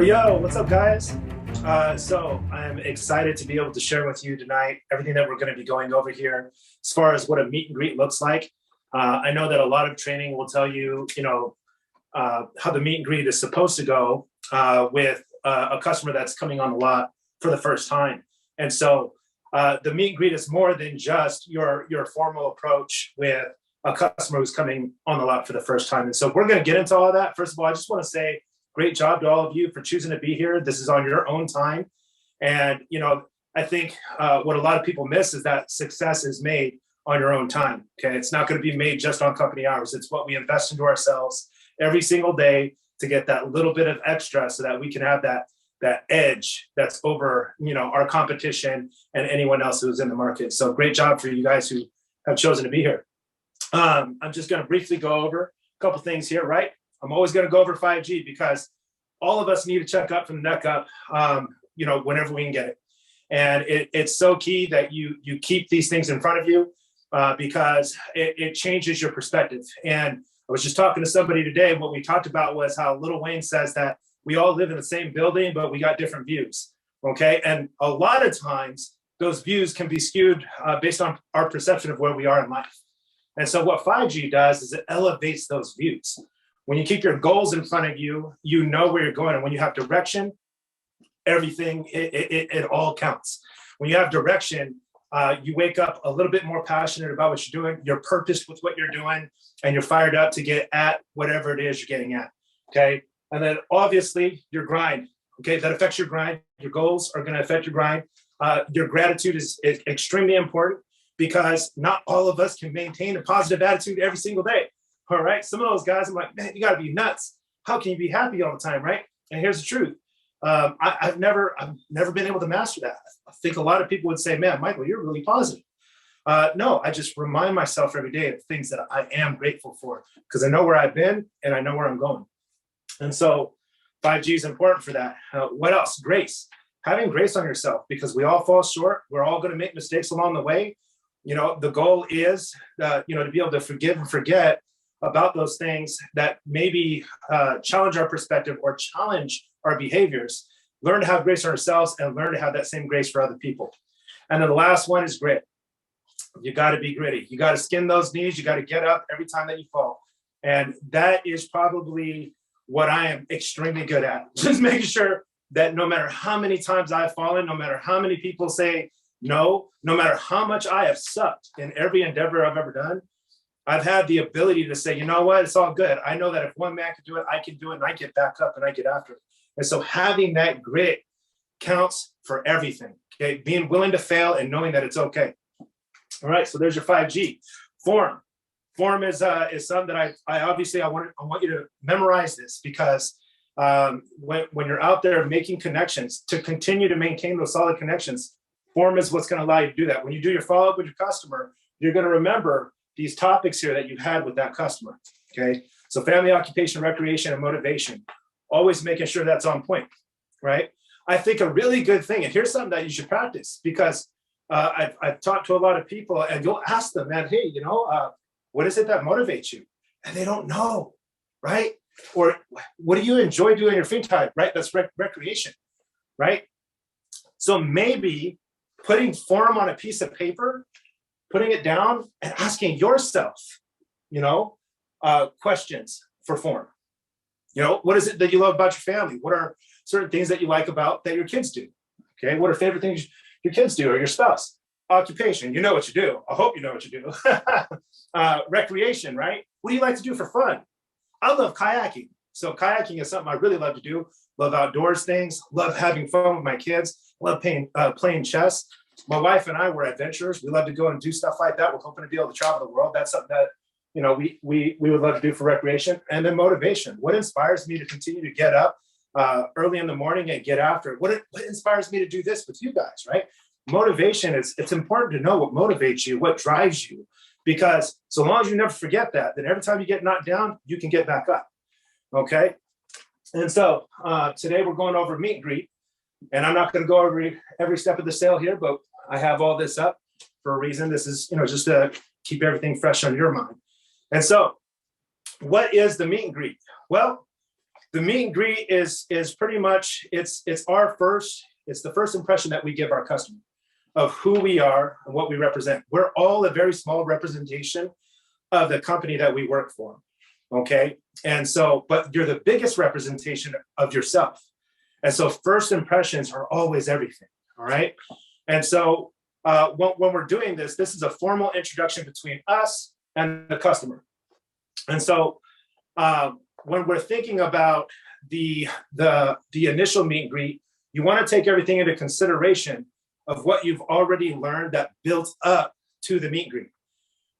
Yo, what's up, guys? So I'm excited to be able to share with you tonight everything that we're going to be going over here as far as what a meet and greet looks like. I know that a lot of training will tell you, how the meet and greet is supposed to go with a customer that's coming on the lot for the first time. And so the meet and greet is more than just your formal approach with a customer who's coming on the lot for the first time. And so we're going to get into all of that. First of all, I just want to say great job to all of you for choosing to be here. This is on your own time. And, I think what a lot of people miss is that success is made on your own time. Okay. It's not going to be made just on company hours. It's what we invest into ourselves every single day to get that little bit of extra so that we can have that edge that's over, our competition and anyone else who's in the market. So great job for you guys who have chosen to be here. I'm just going to briefly go over a couple things here, right? I'm always going to go over 5G because all of us need to check up from the neck up, whenever we can get it. And it's so key that you keep these things in front of you because it changes your perspective. And I was just talking to somebody today, and what we talked about was how Lil Wayne says that we all live in the same building, but we got different views, okay? And a lot of times, those views can be skewed based on our perception of where we are in life. And so what 5G does is it elevates those views. When you keep your goals in front of you, you know where you're going. And when you have direction, everything, it all counts. When you have direction, you wake up a little bit more passionate about what you're doing. You're purposed with what you're doing, and you're fired up to get at whatever it is you're getting at, okay? And then obviously your grind, okay? That affects your grind. Your goals are gonna affect your grind. Your gratitude is extremely important because not all of us can maintain a positive attitude every single day. All right. Some of those guys, I'm like, man, you got to be nuts. How can you be happy all the time? Right. And here's the truth. I've never been able to master that. I think a lot of people would say, man, Michael, you're really positive. No, I just remind myself every day of things that I am grateful for because I know where I've been and I know where I'm going. And so 5G is important for that. What else? Grace. Having grace on yourself because we all fall short. We're all going to make mistakes along the way. The goal is, to be able to forgive and forget about those things that maybe challenge our perspective or challenge our behaviors. Learn to have grace on ourselves and learn to have that same grace for other people. And then the last one is grit. You got to be gritty. You got to skin those knees. You got to get up every time that you fall. And that is probably what I am extremely good at. Just making sure that no matter how many times I've fallen, no matter how many people say, no matter how much I have sucked in every endeavor I've ever done, I've had the ability to say, you know what, it's all good. I know that if one man can do it, I can do it, and I get back up and I get after it. And so having that grit counts for everything, okay? Being willing to fail and knowing that it's okay. All right, so there's your 5G. Form. Form is something that I want you to memorize this because when you're out there making connections, to continue to maintain those solid connections, form is what's going to allow you to do that. When you do your follow-up with your customer, you're going to remember these topics here that you've had with that customer, okay? So family, occupation, recreation, and motivation, always making sure that's on point, right? I think a really good thing, and here's something that you should practice because I've talked to a lot of people and you'll ask them, man, hey, what is it that motivates you? And they don't know, right? Or what do you enjoy doing in your free time, right? That's recreation, right? So maybe putting form on a piece of paper, putting it down and asking yourself, questions for form. What is it that you love about your family? What are certain things that you like about that your kids do? Okay, what are favorite things your kids do or your spouse? Occupation, you know what you do. I hope you know what you do. Recreation, right? What do you like to do for fun? I love kayaking. So kayaking is something I really love to do. Love outdoors things. Love having fun with my kids. Love playing chess. My wife and I were adventurers. We love to go and do stuff like that. We're hoping to be able to travel the world. That's something that, we would love to do for recreation. And then motivation. What inspires me to continue to get up early in the morning and get after it? What inspires me to do this with you guys, right? Motivation it's important to know what motivates you, what drives you, because so long as you never forget that, then every time you get knocked down, you can get back up, okay? And so today we're going over meet and greet. And I'm not going to go over every step of the sale here, but I have all this up for a reason. This is, just to keep everything fresh on your mind. And so what is the meet and greet? Well, the meet and greet is pretty much, it's the first impression that we give our customer of who we are and what we represent. We're all a very small representation of the company that we work for, okay? And so, but you're the biggest representation of yourself. And so first impressions are always everything, all right? And so when we're doing this, this is a formal introduction between us and the customer. And so when we're thinking about the initial meet and greet, you want to take everything into consideration of what you've already learned that builds up to the meet and greet.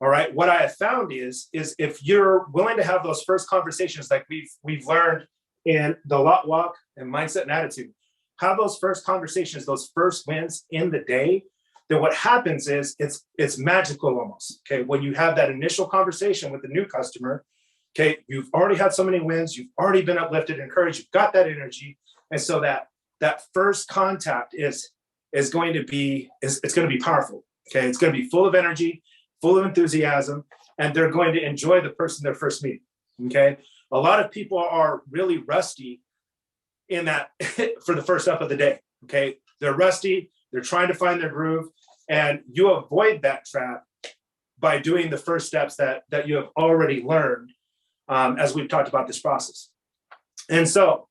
All right. What I have found is if you're willing to have those first conversations like we've learned in the lot walk and mindset and attitude, have those first conversations, those first wins in the day, then what happens is it's magical almost. Okay. When you have that initial conversation with the new customer, okay, you've already had so many wins, you've already been uplifted, encouraged, you've got that energy. And so that first contact is going to be powerful. Okay. It's going to be full of energy, full of enthusiasm, and they're going to enjoy the person they're first meeting. Okay. A lot of people are really rusty in that for the first step of the day. Okay. They're rusty. They're trying to find their groove, and you avoid that trap by doing the first steps that you have already learned as we've talked about this process. And so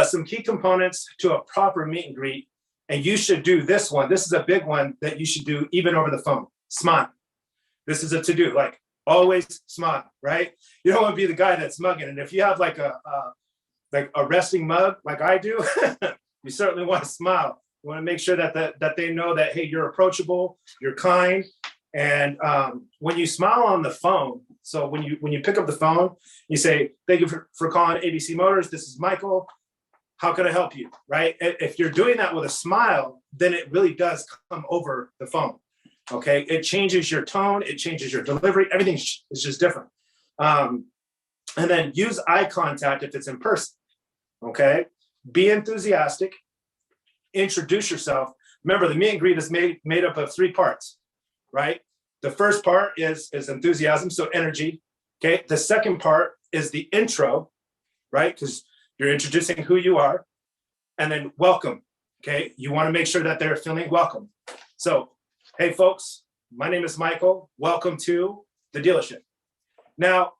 some key components to a proper meet and greet, and you should do this one. This is a big one that you should do even over the phone. Smile. This is a to-do, like always smile, right? You don't want to be the guy that's mugging. And if you have like a resting mug like I do, you certainly want to smile. You want to make sure that they know that, hey, you're approachable, you're kind. And when you smile on the phone, so when you pick up the phone, you say, thank you for calling ABC Motors. This is Michael. How can I help you, right? If you're doing that with a smile, then it really does come over the phone, okay? It changes your tone. It changes your delivery. Everything is just different. And then use eye contact if it's in person, okay? Be enthusiastic. Introduce yourself. Remember, the meet and greet is made up of 3 parts, right? The first part is enthusiasm, so energy, okay? The second part is the intro, right? Because you're introducing who you are. And then welcome, okay? You want to make sure that they're feeling welcome. So, hey, folks, my name is Michael. Welcome to the dealership. Now,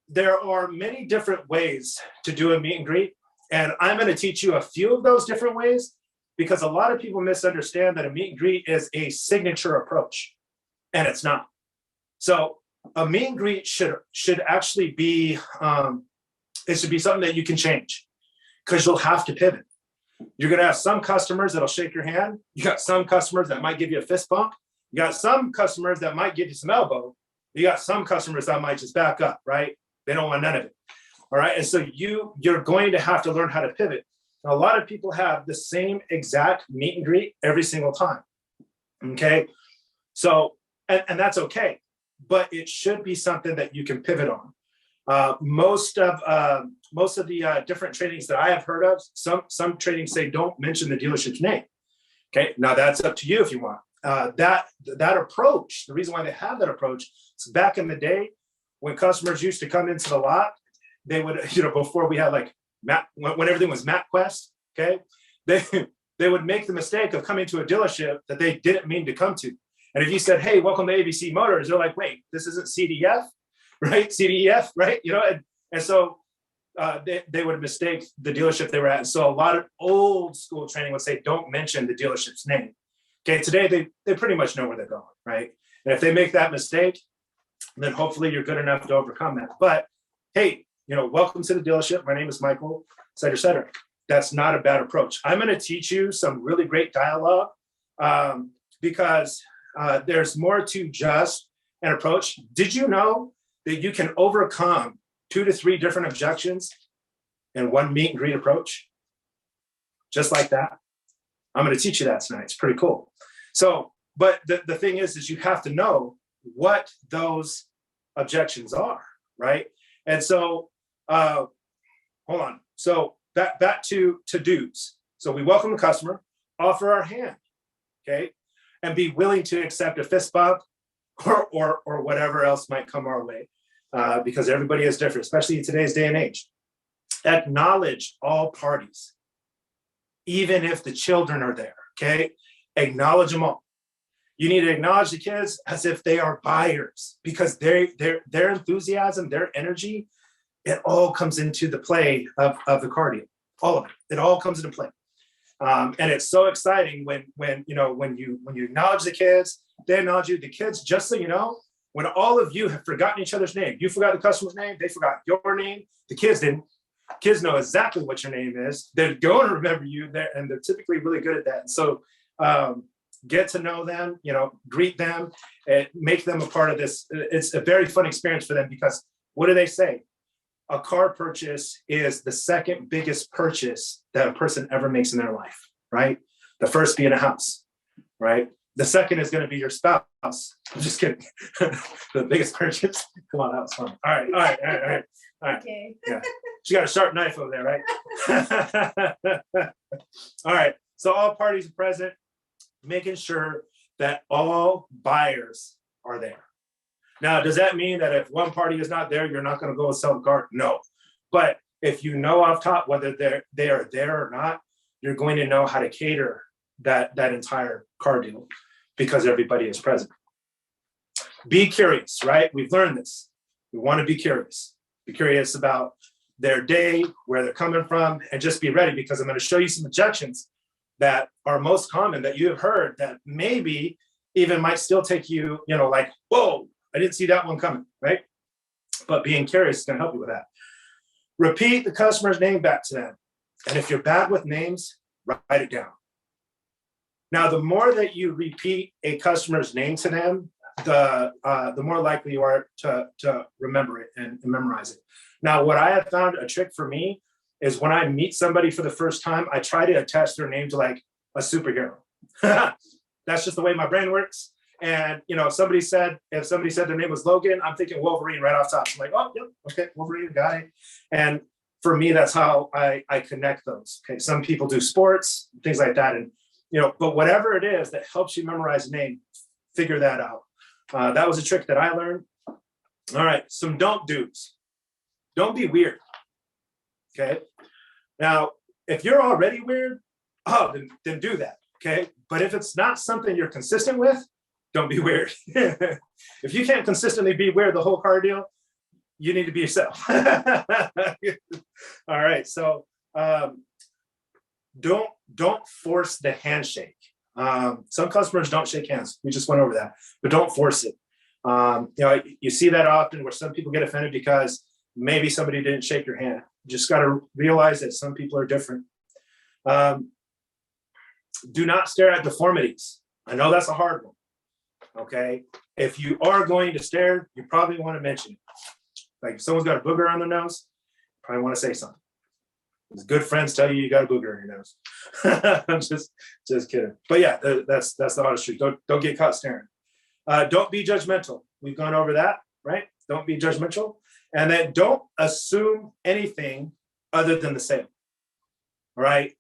there are many different ways to do a meet and greet, and I'm going to teach you a few of those different ways because a lot of people misunderstand that a meet and greet is a signature approach, and it's not. So a meet and greet should actually be, it should be something that you can change because you'll have to pivot. You're going to have some customers that'll shake your hand. You got some customers that might give you a fist bump. You got some customers that might give you some elbow. You got some customers that might just back up, right? They don't want none of it. All right. And so you're going to have to learn how to pivot. Now, a lot of people have the same exact meet and greet every single time. Okay. So, and that's okay, but it should be something that you can pivot on. Most of the different trainings that I have heard of, some trainings say don't mention the dealership's name. Okay. Now that's up to you if you want. That approach, the reason why they have that approach is back in the day when customers used to come into the lot, they would, before we had like when everything was MapQuest, okay, they would make the mistake of coming to a dealership that they didn't mean to come to. And if you said, hey, welcome to ABC Motors, they're like, wait, this isn't CDF, right? CDEF, right? And so they would mistake the dealership they were at. And so a lot of old school training would say, don't mention the dealership's name. Okay, today they pretty much know where they're going, right? And if they make that mistake, then hopefully you're good enough to overcome that. But hey, welcome to the dealership. My name is Michael, et cetera, et cetera. That's not a bad approach. I'm going to teach you some really great dialogue because there's more to just an approach. Did you know that you can overcome 2 to 3 different objections in one meet and greet approach? Just like that. I'm going to teach you that tonight. It's pretty cool. So, but the thing is you have to know what those objections are, right? And so, hold on. So back to to-dos. So we welcome the customer, offer our hand, okay? And be willing to accept a fist bump or whatever else might come our way because everybody is different, especially in today's day and age. Acknowledge all parties, even if the children are there, okay? Acknowledge them all. You need to acknowledge the kids as if they are buyers, because their enthusiasm, their energy, it all comes into the play of the car deal. All of it. It all comes into play. And it's so exciting when you acknowledge the kids, they acknowledge you. The kids, just so you know, when all of you have forgotten each other's name, you forgot the customer's name, they forgot your name, the kids didn't. Kids know exactly what your name is. They're going to remember you there, and they're typically really good at that. And so get to know them, greet them, and make them a part of this. It's a very fun experience for them, because what do they say? A car purchase is the second biggest purchase that a person ever makes in their life, right? The first being a house, right? The second is going to be your spouse. I'm just kidding. The biggest purchase. Come on, that was fun. All right. Okay. Yeah. She got a sharp knife over there, right? All right. So all parties are present, making sure that all buyers are there. Now, does that mean that if one party is not there, you're not going to go and sell the car? No. But if you know off top whether they are there or not, you're going to know how to cater that entire car deal, because everybody is present. Be curious, right? We've learned this. We want to be curious. Be curious about their day, where they're coming from, and just be ready, because I'm going to show you some objections that are most common that you have heard that maybe even might still take you, like, whoa, I didn't see that one coming, right? But being curious is going to help you with that. Repeat the customer's name back to them. And if you're bad with names, write it down. Now, the more that you repeat a customer's name to them, the more likely you are to remember it and memorize it. Now, what I have found a trick for me is when I meet somebody for the first time, I try to attach their name to like a superhero. That's just the way my brain works. And if somebody said their name was Logan, I'm thinking Wolverine right off top. I'm like, oh, yep, okay, Wolverine, guy. And for me, that's how I connect those. Okay, some people do sports, things like that, and but whatever it is that helps you memorize a name, figure that out. That was a trick that I learned. All right, some don't do's. Don't be weird. Okay. Now, if you're already weird, then do that. Okay. But if it's not something you're consistent with, don't be weird. If you can't consistently be weird the whole car deal, you need to be yourself. All right. So don't force the handshake. Some customers don't shake hands. We just went over that, but don't force it. You see that often where some people get offended because maybe somebody didn't shake your hand. You just got to realize that some people are different. Do not stare at deformities. I know that's a hard one. Okay. If you are going to stare, you probably want to mention it. Like if someone's got a booger on their nose, you probably want to say something. His good friends tell you got a booger on your nose. I'm just kidding. But yeah, that's the honest truth. Don't get caught staring. Don't be judgmental. We've gone over that, right? Don't be judgmental. And then don't assume anything other than the sale. All right.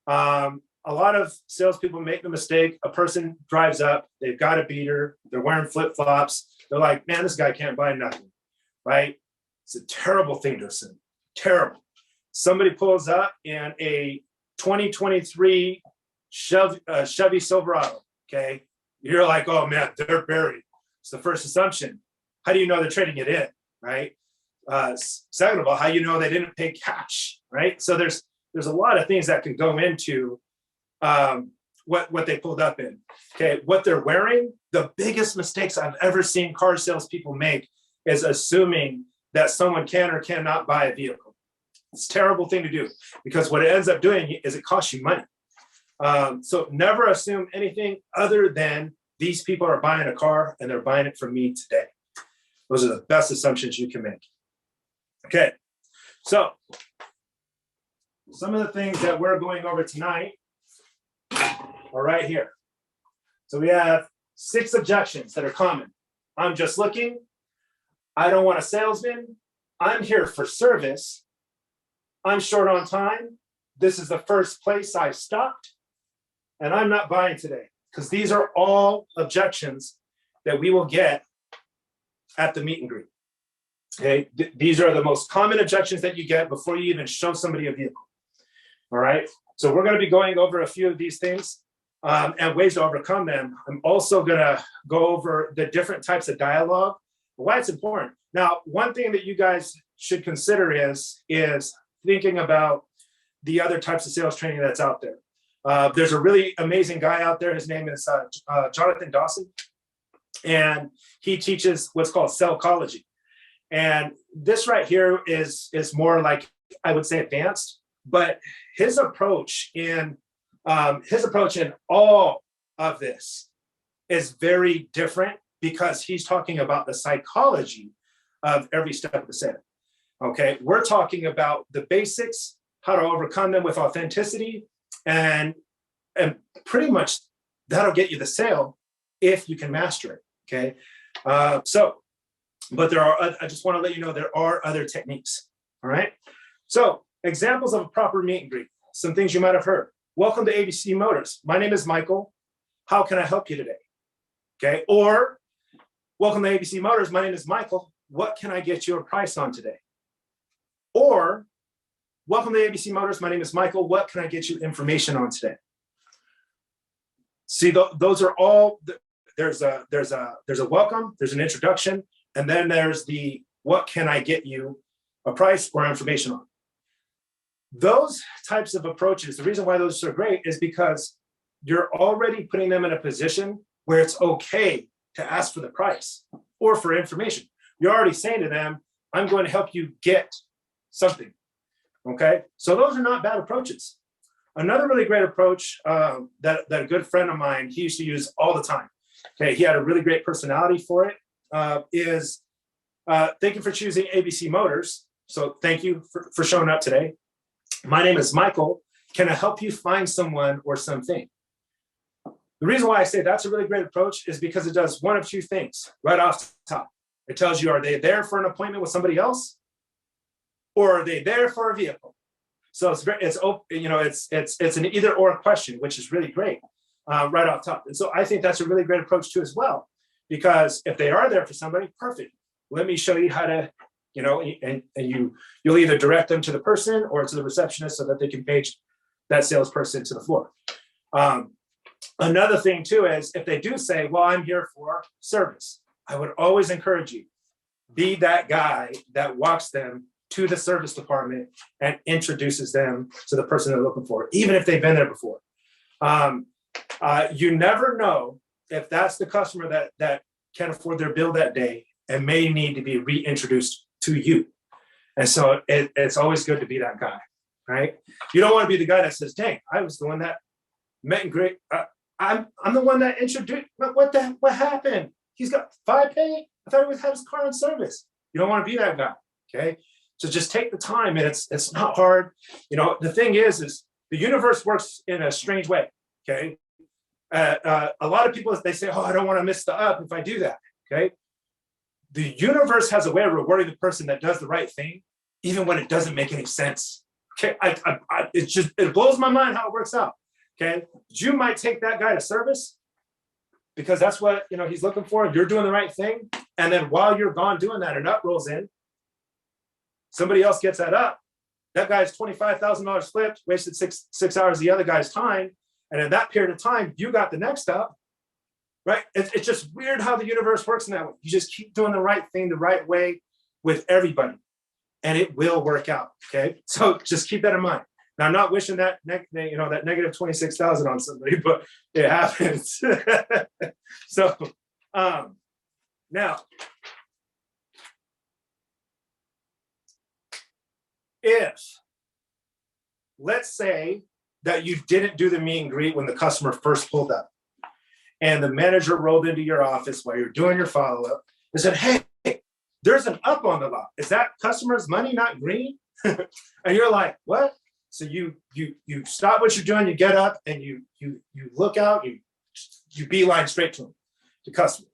A lot of salespeople make the mistake. A person drives up, they've got a beater, they're wearing flip-flops. They're like, man, this guy can't buy nothing, right? It's a terrible thing to assume. Terrible. Somebody pulls up in a 2023 Chevy Silverado, okay? You're like, oh man, they're buried. It's the first assumption. How do you know they're trading it in, right? Second of all, how you know they didn't pay cash, right? So there's a lot of things that can go into what they pulled up in. Okay, what they're wearing. The biggest mistakes I've ever seen car salespeople make is assuming that someone can or cannot buy a vehicle. It's a terrible thing to do, because what it ends up doing is it costs you money. So never assume anything other than these people are buying a car and they're buying it from me today. Those are the best assumptions you can make. Okay, so some of the things that we're going over tonight are right here. So we have 6 objections that are common. I'm just looking. I don't want a salesman. I'm here for service. I'm short on time. This is the first place I stopped. And I'm not buying today, because these are all objections that we will get at the meet and greet. Okay, these are the most common objections that you get before you even show somebody a vehicle. All right, so we're going to be going over a few of these things and ways to overcome them. I'm also going to go over the different types of dialogue, why it's important. Now, one thing that you guys should consider is thinking about the other types of sales training that's out there. There's a really amazing guy out there. His name is Jonathan Dawson, and he teaches what's called sellcology. And this right here is more like, I would say, advanced, but his approach in all of this is very different because he's talking about the psychology of every step of the sale. Okay, we're talking about the basics, how to overcome them with authenticity, and pretty much that'll get you the sale if you can master it. Okay, but I just want to let you know there are other techniques. All right. So examples of a proper meet and greet, some things you might have heard. Welcome to ABC Motors. My name is Michael. How can I help you today? Okay. Or welcome to ABC Motors. My name is Michael. What can I get you a price on today? Or welcome to ABC Motors. My name is Michael. What can I get you information on today? See, those are all, there's a welcome, there's an introduction, and then there's the, what can I get you a price or information on? Those types of approaches, the reason why those are so great is because you're already putting them in a position where it's okay to ask for the price or for information. You're already saying to them, I'm going to help you get something, okay? So those are not bad approaches. Another really great approach that a good friend of mine, he used to use all the time, okay? He had a really great personality for it, is thank you for choosing ABC Motors. So thank you for showing up today. My name is Michael. Can I help you find someone or something? The reason why I say that's a really great approach is because it does one of two things right off the top. It tells you, are they there for an appointment with somebody else? Or are they there for a vehicle? So it's an either or question, which is really great right off top. And so I think that's a really great approach too as well, because if they are there for somebody, perfect. Let me show you how to, and you'll either direct them to the person or to the receptionist so that they can page that salesperson to the floor. Another thing too is if they do say, well, I'm here for service, I would always encourage you, be that guy that walks them to the service department and introduces them to the person they're looking for, even if they've been there before. You never know if that's the customer that can't afford their bill that day and may need to be reintroduced to you. And so it's always good to be that guy, right? You don't want to be the guy that says, dang, I was the one that met and greet. I'm the one that introduced, what happened? He's got 5 pay? I thought he had his car in service. You don't want to be that guy, okay? So just take the time, and it's not hard. The thing is the universe works in a strange way, okay? A lot of people, they say, oh, I don't want to miss the up if I do that, okay? The universe has a way of rewarding the person that does the right thing, even when it doesn't make any sense, okay? It blows my mind how it works out, okay? You might take that guy to service because that's what, he's looking for. You're doing the right thing. And then while you're gone doing that, an up rolls in. Somebody else gets that up. That guy's $25,000 flipped, wasted six hours of the other guy's time. And in that period of time, you got the next up, right? It's just weird how the universe works in that way. You just keep doing the right thing the right way with everybody, and it will work out, okay? So just keep that in mind. Now, I'm not wishing that that negative 26,000 on somebody, but it happens. So now, if, let's say that you didn't do the meet and greet when the customer first pulled up, and the manager rolled into your office while you're doing your follow-up and said, hey, there's an up on the lot. Is that customer's money not green? And you're like, what? So you stop what you're doing, you get up, and you look out, you beeline straight to him, the customer.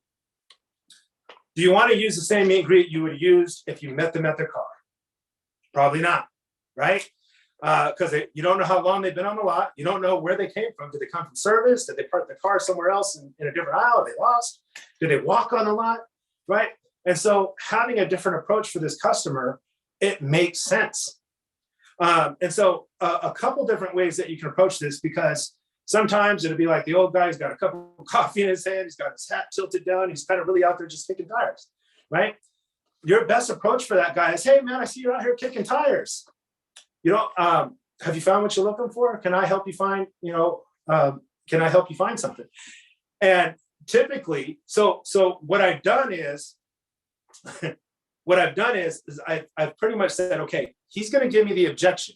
Do you want to use the same meet and greet you would use if you met them at their car? Probably not, right? Because you don't know how long they've been on the lot. You don't know where they came from. Did they come from service? Did they park the car somewhere else in a different aisle? Are they lost? Did they walk on the lot, right? And so having a different approach for this customer, it makes sense. And so a couple different ways that you can approach this, because sometimes it'll be like the old guy, he's got a cup of coffee in his hand, he's got his hat tilted down, he's kind of really out there just kicking tires, right? Your best approach for that guy is, hey man, I see you're out here kicking tires. You know, have you found what you're looking for? Can I help you find, can I help you find something? And typically, so what I've done is, I've pretty much said, okay, he's going to give me the objection.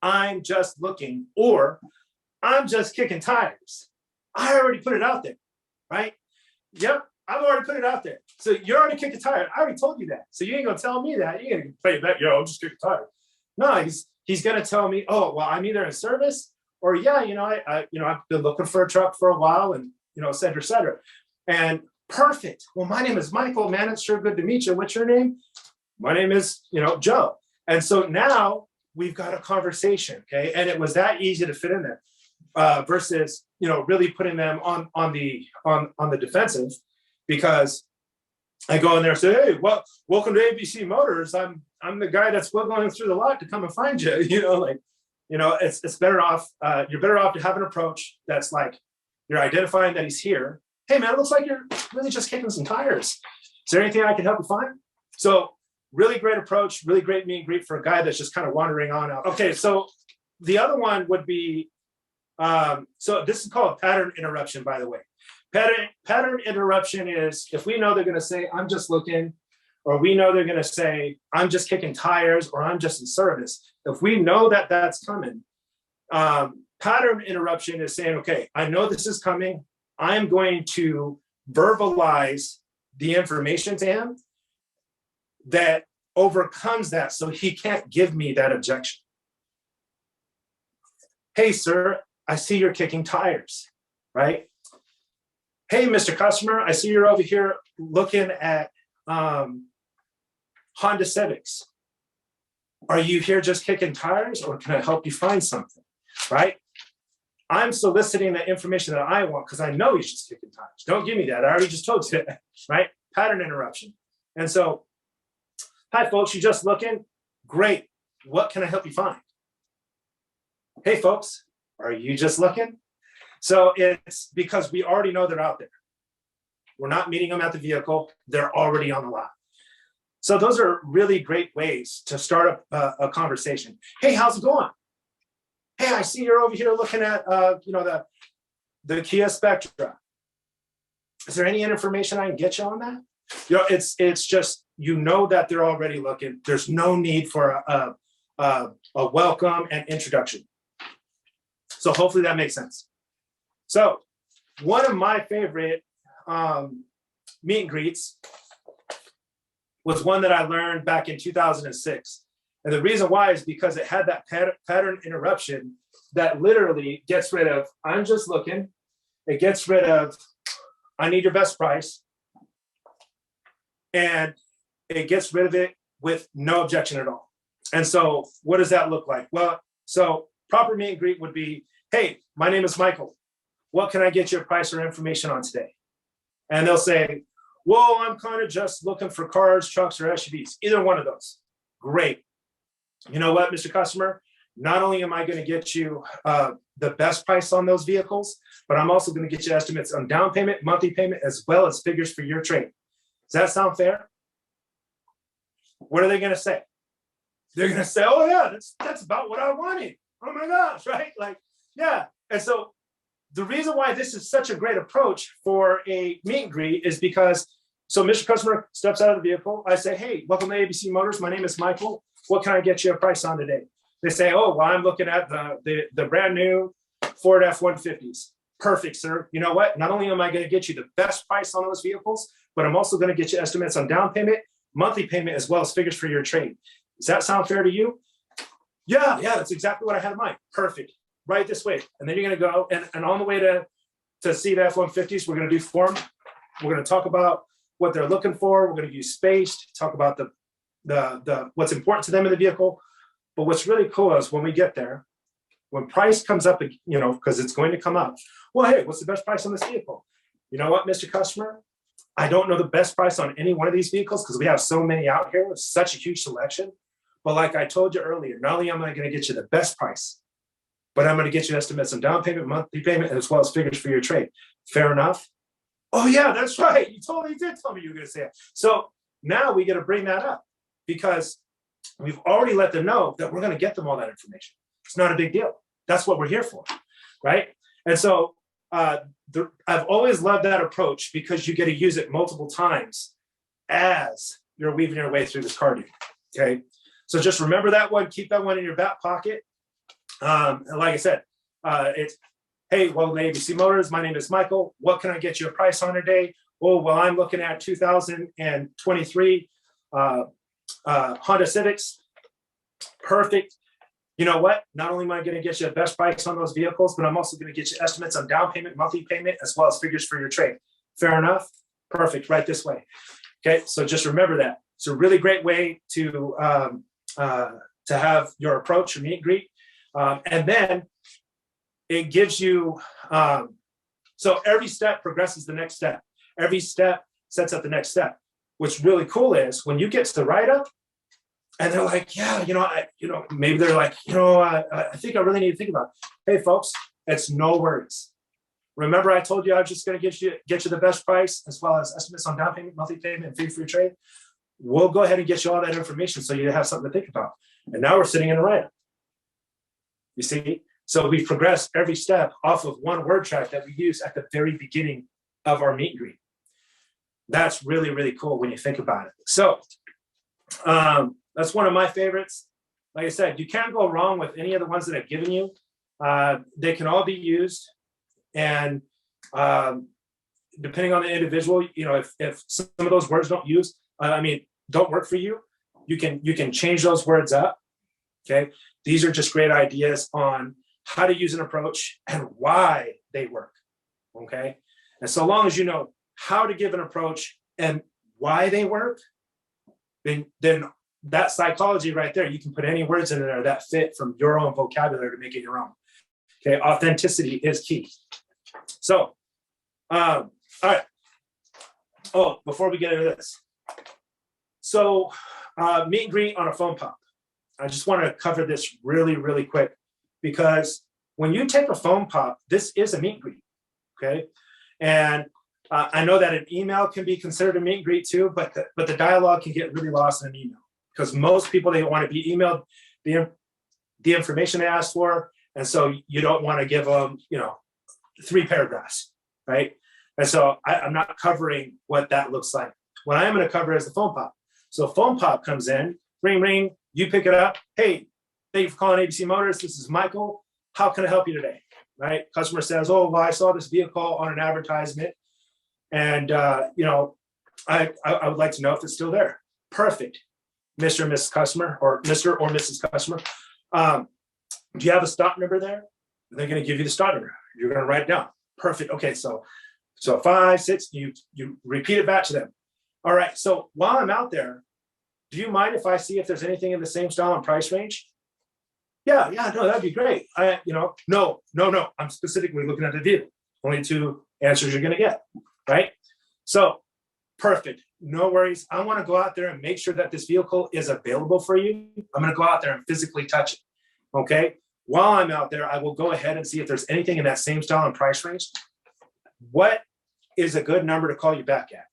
I'm just looking, or I'm just kicking tires. I already put it out there, right? Yep, I've already put it out there. So you're already kicking tires. I already told you that. So you ain't going to tell me that. You're going to play back, yo, I'm just kicking tires. No, he's going to tell me, oh, well, I'm either in service, or yeah, I've been looking for a truck for a while, and et cetera, et cetera. And perfect. Well, my name is Michael, man. It's sure good to meet you. What's your name? My name is, Joe. And so now we've got a conversation, okay? And it was that easy to fit in there versus, really putting them on the defensive, because I go in there and say, hey, well, welcome to ABC Motors. I'm the guy that's wiggling through the lot to come and find you. It's better off. You're better off to have an approach that's like, you're identifying that he's here. Hey man, it looks like you're really just kicking some tires. Is there anything I can help you find? So really great approach, really great meet and greet for a guy that's just kind of wandering on out. Okay, so the other one would be, so this is called pattern interruption, by the way. Pattern interruption is if we know they're going to say, I'm just looking, or we know they're going to say, I'm just kicking tires, or I'm just in service. If we know that that's coming, pattern interruption is saying, okay, I know this is coming. I'm going to verbalize the information to him that overcomes that, so he can't give me that objection. Hey, sir, I see you're kicking tires, right? Hey, Mr. Customer, I see you're over here looking at Honda Civics. Are you here just kicking tires, or can I help you find something, right? I'm soliciting the information that I want because I know he's just kicking tires. Don't give me that. I already just told you that, right? Pattern interruption. And so, hi, folks, you just looking? Great. What can I help you find? Hey, folks, are you just looking? So it's because we already know they're out there. We're not meeting them at the vehicle. They're already on the lot. So those are really great ways to start a conversation. Hey, how's it going? Hey, I see you're over here looking at, the Kia Spectra. Is there any information I can get you on that? It's just, that they're already looking. There's no need for a welcome and introduction. So hopefully that makes sense. So one of my favorite meet and greets was one that I learned back in 2006. And the reason why is because it had that pattern interruption that literally gets rid of, I'm just looking. It gets rid of, I need your best price. And it gets rid of it with no objection at all. And so what does that look like? Well, so proper meet and greet would be, hey, my name is Michael. What can I get you a price or information on today? And they'll say, well, I'm kind of just looking for cars, trucks, or SUVs. Either one of those. Great. You know what, Mr. Customer? Not only am I going to get you the best price on those vehicles, but I'm also going to get you estimates on down payment, monthly payment, as well as figures for your trade. Does that sound fair? What are they going to say? They're going to say, oh yeah, that's about what I wanted. Oh my gosh, right? Like, yeah. And so the reason why this is such a great approach for a meet and greet is because, so Mr. Customer steps out of the vehicle. I say, hey, welcome to ABC Motors. My name is Michael. What can I get you a price on today? They say, oh, well, I'm looking at the brand new Ford F-150s. Perfect, sir. You know what? Not only am I going to get you the best price on those vehicles, but I'm also going to get you estimates on down payment, monthly payment, as well as figures for your trade. Does that sound fair to you? Yeah, that's exactly what I had in mind. Perfect. Right this way. And then you're going to go, and on the way to see the F-150s, we're going to do form. We're going to talk about what they're looking for. We're going to use space to talk about the what's important to them in the vehicle. But what's really cool is when we get there, when price comes up, because it's going to come up. Well, hey, what's the best price on this vehicle? You know what, Mr. Customer? I don't know the best price on any one of these vehicles because we have so many out here with such a huge selection. But like I told you earlier, not only am I going to get you the best price, but I'm going to get you estimates on down payment, monthly payment, as well as figures for your trade. Fair enough? Oh yeah, that's right. You totally did tell me you were going to say it. So now we get to bring that up because we've already let them know that we're going to get them all that information. It's not a big deal. That's what we're here for, right? And so I've always loved that approach because you get to use it multiple times as you're weaving your way through this car deal, okay? So just remember that one, keep that one in your back pocket. And like I said, it's, hey, welcome to ABC Motors. My name is Michael. What can I get you a price on today? Oh, well, I'm looking at 2023 Honda Civics. Perfect. You know what? Not only am I going to get you a best price on those vehicles, but I'm also going to get you estimates on down payment, monthly payment, as well as figures for your trade. Fair enough? Perfect. Right this way. Okay. So just remember that. It's a really great way to have your approach, your meet and greet. And then it gives you, so every step progresses the next step. Every step sets up the next step. What's really cool is when you get to the write-up, and they're like, yeah, maybe they're like, I think I really need to think about it. Hey, folks, it's no worries. Remember, I told you I was just going to get you the best price as well as estimates on down payment, monthly payment, and fee for your trade. We'll go ahead and get you all that information so you have something to think about. And now we're sitting in a write-up. You see? So we've progressed every step off of one word track that we use at the very beginning of our meet and greet. That's really, really cool when you think about it. So that's one of my favorites. Like I said, you can't go wrong with any of the ones that I've given you. They can all be used. And depending on the individual, if some of those words don't work for you, you can change those words up. Okay. These are just great ideas on how to use an approach and why they work. Okay. And so long as you know how to give an approach and why they work, then that psychology right there, you can put any words in there that fit from your own vocabulary to make it your own. Okay, authenticity is key. So, all right. Oh, before we get into this. So, meet and greet on a phone pop. I just want to cover this really, really quick because when you take a phone pop, this is a meet and greet, okay? And I know that an email can be considered a meet and greet too, but the dialogue can get really lost in an email because most people, they want to be emailed the information they asked for. And so you don't want to give them, 3 paragraphs, right? And so I'm not covering what that looks like. What I am going to cover is the phone pop. So phone pop comes in, ring, ring, you pick it up. Hey, thank you for calling ABC Motors. This is Michael. How can I help you today? Right? Customer says, oh, well, I saw this vehicle on an advertisement. And, I would like to know if it's still there. Perfect. Mr. and Mrs. Customer, or Mr. or Mrs. Customer. Do you have a stock number there? They're going to give you the stock number. You're going to write it down. Perfect. Okay. So 5, 6, you repeat it back to them. All right. So while I'm out there, do you mind if I see if there's anything in the same style and price range? Yeah, no, that'd be great. No. I'm specifically looking at the vehicle. Only 2 answers you're going to get, right? So perfect. No worries. I want to go out there and make sure that this vehicle is available for you. I'm going to go out there and physically touch it. Okay. While I'm out there, I will go ahead and see if there's anything in that same style and price range. What is a good number to call you back at?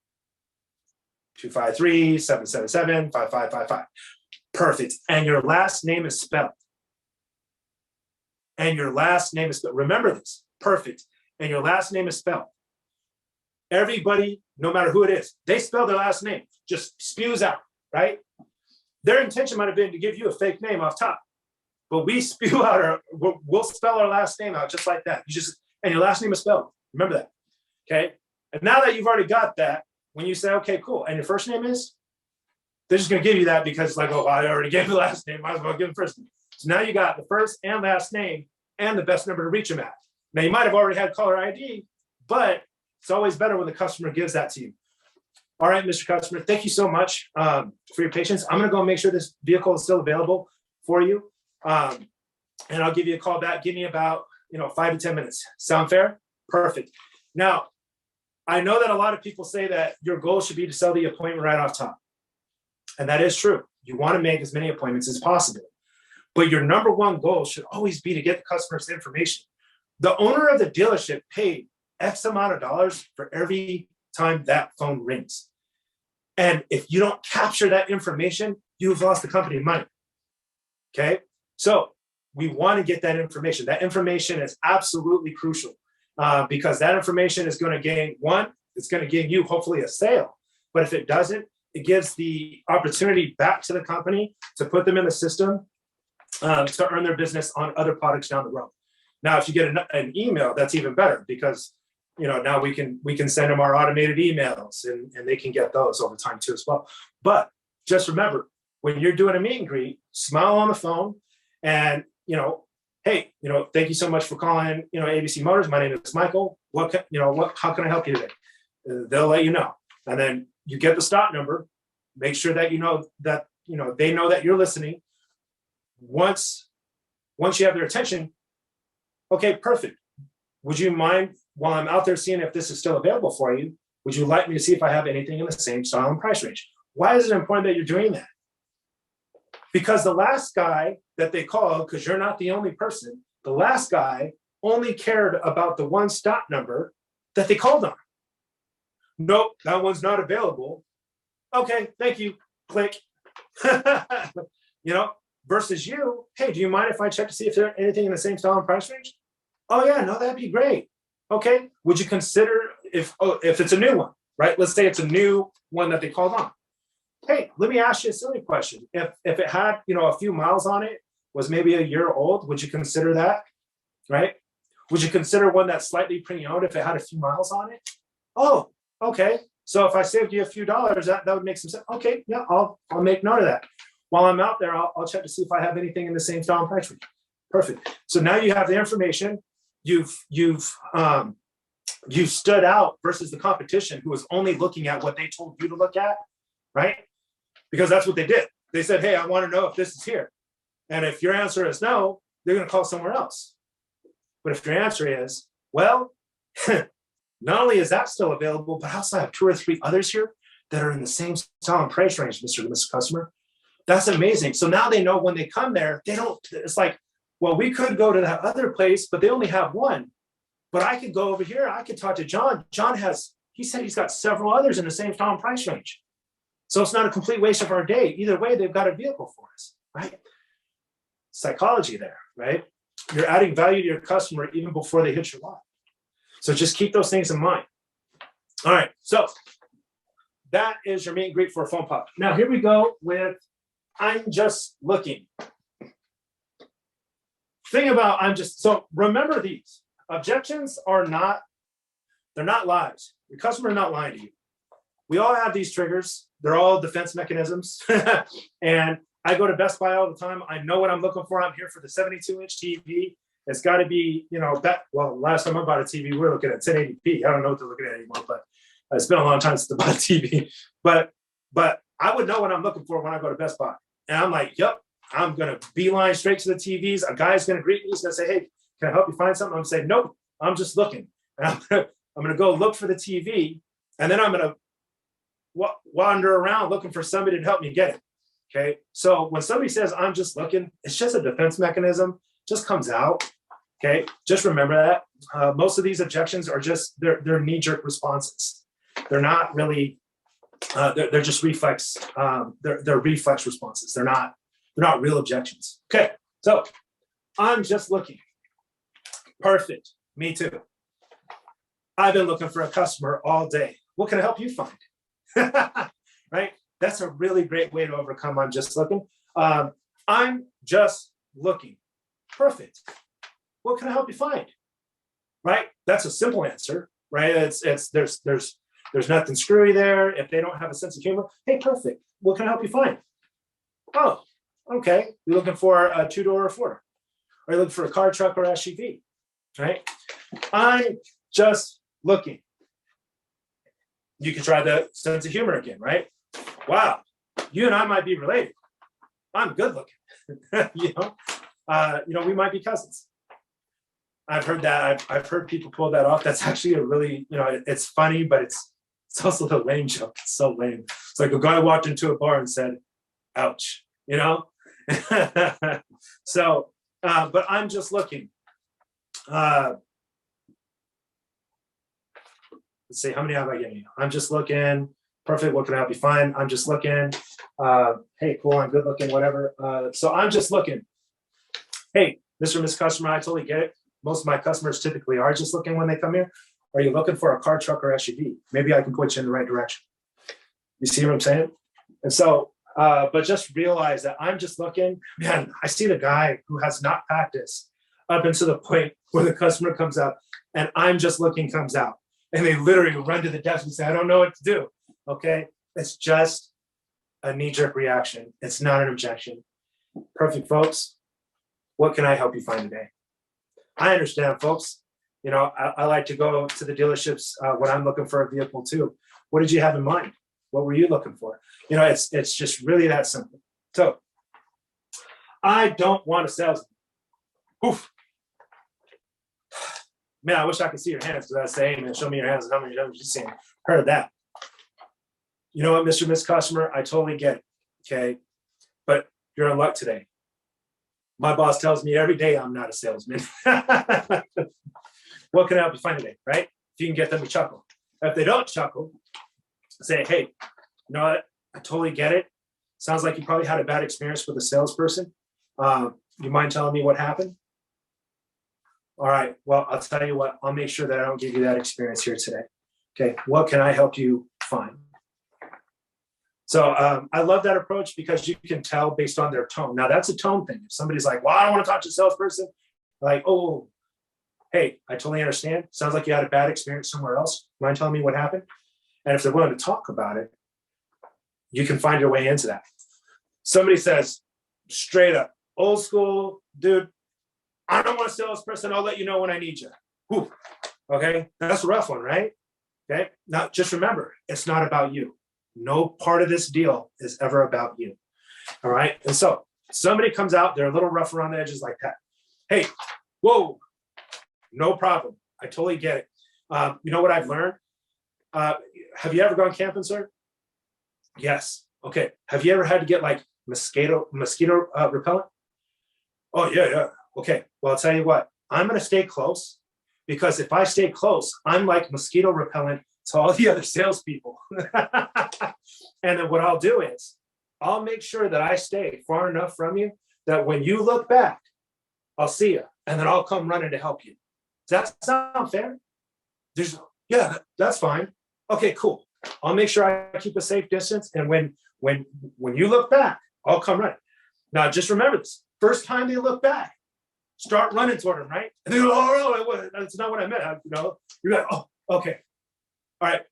253-777-5555. Perfect. And your last name is spelled. Remember this. Perfect. And your last name is spelled. Everybody, no matter who it is, they spell their last name, just spews out, right? Their intention might have been to give you a fake name off top, but we spew out we'll spell our last name out just like that. And your last name is spelled. Remember that. Okay. And now that you've already got that, when you say, okay, cool, and your first name is, they're just going to give you that because it's like, oh, I already gave the last name. Might as well give the first name. So now you got the first and last name and the best number to reach them at. Now, you might have already had caller ID, but it's always better when the customer gives that to you. All right, Mr. Customer, thank you so much for your patience. I'm going to go make sure this vehicle is still available for you. And I'll give you a call back. Give me about 5 to 10 minutes. Sound fair? Perfect. Now, I know that a lot of people say that your goal should be to sell the appointment right off top. And that is true. You want to make as many appointments as possible. But your number one goal should always be to get the customer's information. The owner of the dealership paid X amount of dollars for every time that phone rings. And if you don't capture that information, you've lost the company money. Okay? So we want to get that information. That information is absolutely crucial because that information is going to gain, one, it's going to gain you hopefully a sale. But if it doesn't, it gives the opportunity back to the company to put them in the system to earn their business on other products down the road. Now, if you get an email, that's even better because now we can send them our automated emails and they can get those over time too as well. But just remember, when you're doing a meet and greet, smile on the phone and, hey, thank you so much for calling, ABC Motors. My name is Michael. How can I help you today? They'll let you know. And then you get the stop number, make sure that they know that you're listening. Once you have their attention, okay, perfect. Would you mind, while I'm out there seeing if this is still available for you, would you like me to see if I have anything in the same style and price range? Why is it important that you're doing that? Because the last guy that they called, because you're not the only person, the last guy only cared about the one stop number that they called on. Nope, that one's not available. Okay, thank you. Click. Versus you, hey, do you mind if I check to see if there's anything in the same style and price range? Oh yeah, no, that'd be great. Okay, would you consider if it's a new one, right? Let's say it's a new one that they called on. Hey, let me ask you a silly question. If it had, a few miles on it, was maybe a year old, would you consider that, right? Would you consider one that's slightly pre-owned if it had a few miles on it? Oh, okay. So if I saved you a few dollars, that would make some sense. Okay, yeah, I'll make note of that. While I'm out there, I'll check to see if I have anything in the same style and price range. Perfect. So now you have the information. You've stood out versus the competition who was only looking at what they told you to look at, right? Because that's what they did. They said, hey, I want to know if this is here. And if your answer is no, they're going to call somewhere else. But if your answer is, well, not only is that still available, but I also have 2 or 3 others here that are in the same style and price range, Mr. Customer. That's amazing. So now they know when they come there, it's like, well, we could go to that other place, but they only have one. But I could go over here. I could talk to John. He said he's got several others in the same style and price range. So it's not a complete waste of our day. Either way, they've got a vehicle for us, right? Psychology there, right? You're adding value to your customer even before they hit your lot. So just keep those things in mind. All right, so that is your meet and greet for a phone pop. Now here we go with I'm just looking. So remember these. Objections they're not lies. Your customer is not lying to you. We all have these triggers. They're all defense mechanisms. And I go to Best Buy all the time. I know what I'm looking for. I'm here for the 72-inch TV. It's got to be, last time I bought a TV, we were looking at 1080p. I don't know what they're looking at anymore, but it's been a long time since I bought a TV. But I would know what I'm looking for when I go to Best Buy. And I'm like, yep, I'm going to beeline straight to the TVs. A guy's going to greet me. He's going to say, hey, can I help you find something? I'm going to say, nope, I'm just looking. And I'm going to go look for the TV. And then I'm going to wander around looking for somebody to help me get it. Okay. So when somebody says, I'm just looking, it's just a defense mechanism, just comes out. Okay. Just remember that. Most of these objections are just, they're knee-jerk responses. They're not really, they're just reflex. They're reflex responses. They're not real objections. Okay. So I'm just looking. Perfect. Me too. I've been looking for a customer all day. What can I help you find? Right? That's a really great way to overcome I'm just looking. I'm just looking. Perfect. What can I help you find? Right? That's a simple answer, right? There's nothing screwy there. If they don't have a sense of humor, hey, perfect. What can I help you find? Oh, okay. You're looking for a 2-door or 4-door. Are you looking for a car, truck, or SUV? Right? I'm just looking. You can try the sense of humor again, right? Wow, you and I might be related. I'm good looking. We might be cousins. I've heard that. I've heard people pull that off. That's actually a really, it's funny, but it's also the lame joke. It's so lame. It's like a guy walked into a bar and said, ouch, So, but I'm just looking. Let's see, how many have I given you? I'm just looking. Perfect. What can I help you find? I'm just looking. Hey, cool. I'm good looking, whatever. So I'm just looking. Hey, Mr. and Miss Customer, I totally get it. Most of my customers typically are just looking when they come here. Are you looking for a car, truck, or SUV? Maybe I can point you in the right direction. You see what I'm saying? And so, but just realize that I'm just looking. Man, I see the guy who has not practiced up until the point where the customer comes out and I'm just looking comes out. And they literally run to the desk and say, I don't know what to do. Okay. It's just a knee-jerk reaction. It's not an objection. Perfect, folks. What can I help you find today? I understand, folks. I like to go to the dealerships when I'm looking for a vehicle too. What did you have in mind? What were you looking for? It's just really that simple. So I don't want a salesman. Oof. Man, I wish I could see your hands because I say, hey, man, show me your hands and how many you've seen. Heard of that. You know what, Mr. and Miss Customer, I totally get it. Okay. But you're in luck today. My boss tells me every day I'm not a salesman. What can I help you find today, right? If you can get them to chuckle. If they don't chuckle, say, hey, you know what? I totally get it. Sounds like you probably had a bad experience with a salesperson. You mind telling me what happened? All right, well, I'll tell you what, I'll make sure that I don't give you that experience here today. Okay, what can I help you find? So I love that approach because you can tell based on their tone. Now that's a tone thing. If somebody's like, well, I don't want to talk to a salesperson, like, oh, hey, I totally understand. Sounds like you had a bad experience somewhere else. Mind telling me what happened? And if they're willing to talk about it, you can find your way into that. Somebody says, straight up, old school, dude, I don't want a salesperson. I'll let you know when I need you. Whew. Okay, that's a rough one, right? Okay, now just remember, it's not about you. No part of this deal is ever about you. All right. And so somebody comes out, they're a little rough around the edges like that. Hey, whoa, no problem. I totally get it. You know what I've learned? Have you ever gone camping, sir? Yes. Okay. Have you ever had to get like mosquito repellent? Oh, yeah. Okay. Well, I'll tell you what, I'm going to stay close because if I stay close, I'm like mosquito repellent to all the other salespeople. And then what I'll do is I'll make sure that I stay far enough from you that when you look back, I'll see you and then I'll come running to help you. Does that sound fair? Yeah, that's fine. Okay, cool. I'll make sure I keep a safe distance. And when you look back, I'll come running. Now, just remember this. First time they look back, start running toward them, right? And they go, oh, no, that's not what I meant. You're like, oh, okay. All right.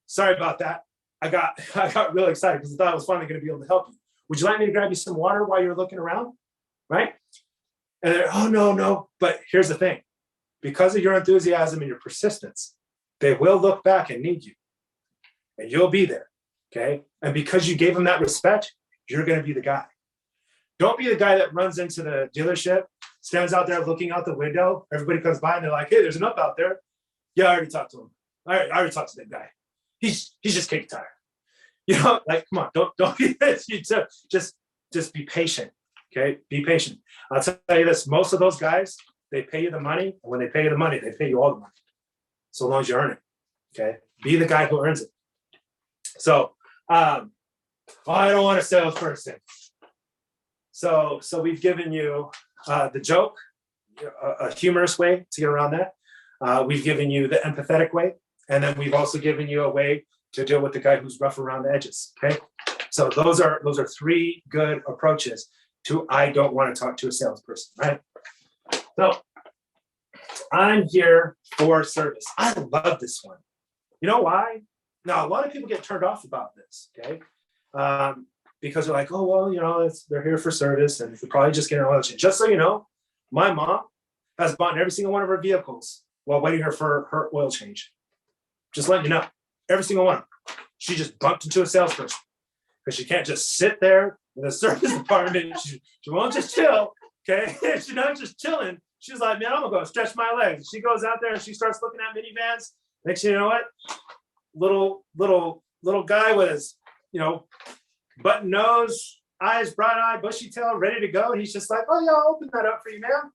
Sorry about that. I got really excited because I thought I was finally going to be able to help you. Would you like me to grab you some water while you're looking around? Right? And they're, oh, no. But here's the thing. Because of your enthusiasm and your persistence, they will look back and need you. And you'll be there. Okay? And because you gave them that respect, you're going to be the guy. Don't be the guy that runs into the dealership, stands out there looking out the window. Everybody comes by and they're like, hey, there's an up out there. Yeah, I already talked to him. I already talked to that guy. He's just cake tired. Like, come on, don't be this. Just be patient. Okay, be patient. I'll tell you this: most of those guys, they pay you the money. And when they pay you the money, they pay you all the money, so long as you earn it. Okay, be the guy who earns it. So, I don't want a salesperson. So we've given you the joke, a humorous way to get around that. We've given you the empathetic way. And then we've also given you a way to deal with the guy who's rough around the edges. Okay. So those are three good approaches to I don't want to talk to a salesperson, right? So I'm here for service. I love this one. You know why? Now, a lot of people get turned off about this, okay? Because they're like, oh, well, they're here for service and they're probably just getting an oil change. Just so you know, my mom has bought every single one of her vehicles while waiting for her oil change. Just letting you know, every single one. She just bumped into a salesperson because she can't just sit there in the service department. She won't just chill, okay? She's not just chilling. She's like, man, I'm gonna go stretch my legs. She goes out there and she starts looking at minivans. Next thing you know what? Little guy with his, button nose, eyes, bright eye, bushy tail, ready to go. And he's just like, oh yeah, I'll open that up for you, man.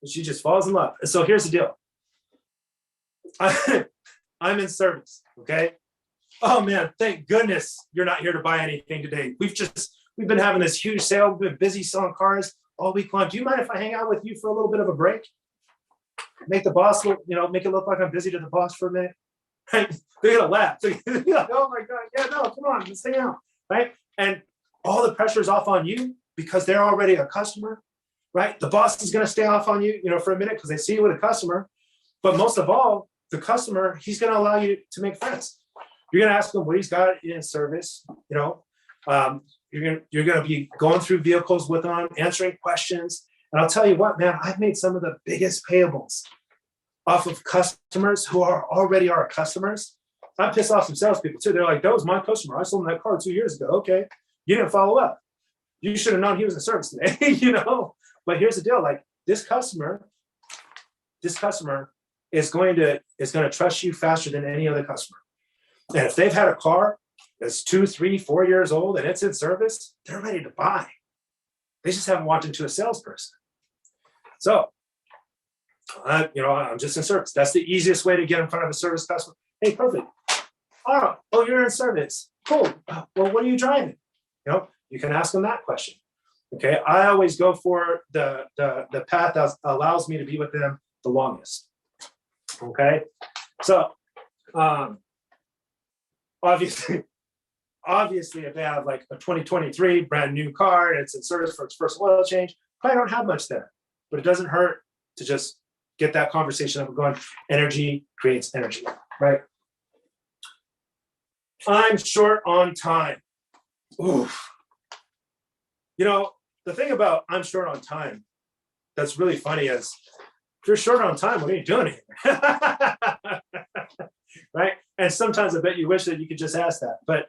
And she just falls in love. And so here's the deal. I'm in service, okay? Oh man, thank goodness you're not here to buy anything today. We've been having this huge sale. We've been busy selling cars all week long. Do you mind if I hang out with you for a little bit of a break? Make the boss look, make it look like I'm busy to the boss for a minute. Right? They're gonna laugh. They're gonna be like, oh my God, yeah, no, come on, let's hang out. Right? And all the pressure is off on you because they're already a customer, right? The boss is gonna stay off on you, for a minute because they see you with a customer. But most of all, the customer, he's gonna allow you to make friends. You're gonna ask him what he's got in service, you're gonna be going through vehicles with them, answering questions. And I'll tell you what, man, I've made some of the biggest payables off of customers who are already our customers. I'm pissed off some salespeople too. They're like, that was my customer. I sold him that car 2 years ago. Okay, you didn't follow up. You should have known he was in service today, But here's the deal: like this customer is going to trust you faster than any other customer. And if they've had a car that's 2, 3, 4 years old and it's in service, they're ready to buy. They just haven't walked into a salesperson. So, I'm just in service. That's the easiest way to get in front of a service customer. Hey, perfect. Oh, you're in service. Cool. Well, what are you driving? You can ask them that question. Okay. I always go for the path that allows me to be with them the longest. Okay. So, obviously, if they have like a 2023 brand new car and it's in service for its first oil change, probably don't have much there. But it doesn't hurt to just get that conversation up going. Energy creates energy, right? I'm short on time. Oof. The thing about I'm short on time that's really funny is if you're short on time, what are you doing here? Right? And sometimes I bet you wish that you could just ask that, but